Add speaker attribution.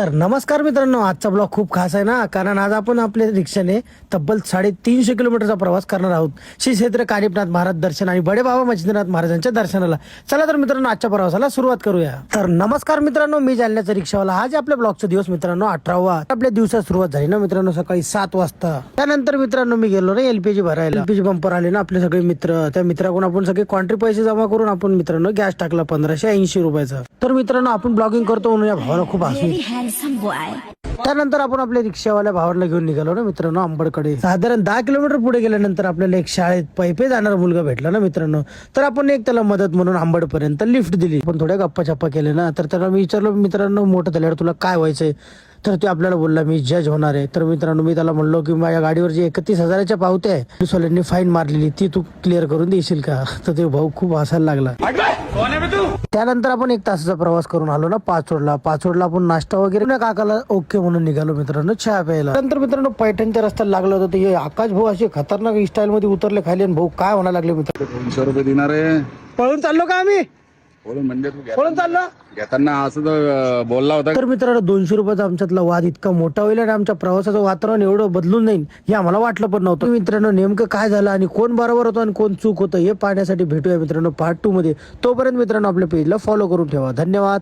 Speaker 1: तर नमस्कार मित्रांनो, आजचा ब्लॉग खूप खास आहे ना, कारण आज आपण आपल्या रिक्षाने तब्बल 350 किलोमीटरचा प्रवास करणार आहोत श्री क्षेत्र कानिपनाथ महाराज दर्शन आणि बडे बाबा मच्छिंद्रनाथ महाराजांच्या दर्शनाला. चला तर मित्रांनो, आजच्या प्रवासाला सुरुवात करूया. तर नमस्कार मित्रांनो, मी जालन्याचा रिक्षावाला. आज आपल्या ब्लॉगचा दिवस मित्रांनो 18वा. आपल्या दिवसात सुरुवात झाली ना मित्रांनो सकाळी 7 वाजता. त्यानंतर मित्रांनो मी गेलो ना एलपीजी भरायला. एलपीजी पंपर आले ना आपले सगळे मित्र. त्या मित्राकडून आपण सगळे कॉन्ट्री पैसे जमा करून आपण मित्रांनो गॅस टाकला 1580 रुपयाचा. तर मित्रांनो आपण ब्लॉगिंग करतो म्हणून या भावाला खूप हसू. त्यानंतर आपण आपल्या रिक्षावाल्या भावाला घेऊन निघालो ना मित्रांनो आंबडकडे. साधारण 10 किलोमीटर पुढे गेल्यानंतर आपल्याला एक शाळेत पैपे जाणारा मुलगा भेटला ना मित्रांनो. तर आपण एक त्याला मदत म्हणून आंबड पर्यंत लिफ्ट दिली. पण थोड्या गप्पा छप्पा केले ना. तर त्याला मी विचारलं, मित्रांनो मोठं झाल्यावर तुला काय व्हायचंय? तर ते आपल्याला बोलला मी जज होणार आहे. तर मित्रांनो मी त्याला म्हणलो की माझ्या गाडीवर जे 31,000च्या पावत्या आहे पोलिसवाल्यांनी फाईन मारलेली ती तू क्लिअर करून देशील का? तर ते भाऊ खूप हसायला लागला. त्यानंतर आपण 1 तासाचा प्रवास करून आलो ना पाचोडला. पाचोडला आपण नाश्ता वगैरे ना काकाला ओके म्हणून निघालो मित्रांनो चहा प्यायला. नंतर मित्रांनो पैठणच्या रस्त्याला लागलो होतो. ते आकाश भाऊ असे खतरनाक स्टाईल मध्ये उतरले खाली आणि भाऊ काय म्हणायला लागले मित्र,
Speaker 2: 200 रुपये देणार आहे.
Speaker 1: पळून चाललो का आम्ही?
Speaker 2: बोलून म्हणजे तू
Speaker 1: पळून चाललो
Speaker 2: घेताना असं तर बोलला होता.
Speaker 1: तर मित्रांनो 200 रुपयाचा आमच्यातला वाद इतका मोठा होईल आणि आमच्या प्रवासाचं वातावरण एवढं बदलून जाईल हे आम्हाला वाटलं पण नव्हतं. मित्रांनो नेमकं काय झालं आणि कोण बरोबर होतं आणि कोण चूक होतं हे पाहण्यासाठी भेटूया मित्रांनो पार्ट 2 मध्ये. तोपर्यंत मित्रांनो आपल्या पेजला फॉलो करून ठेवा. धन्यवाद.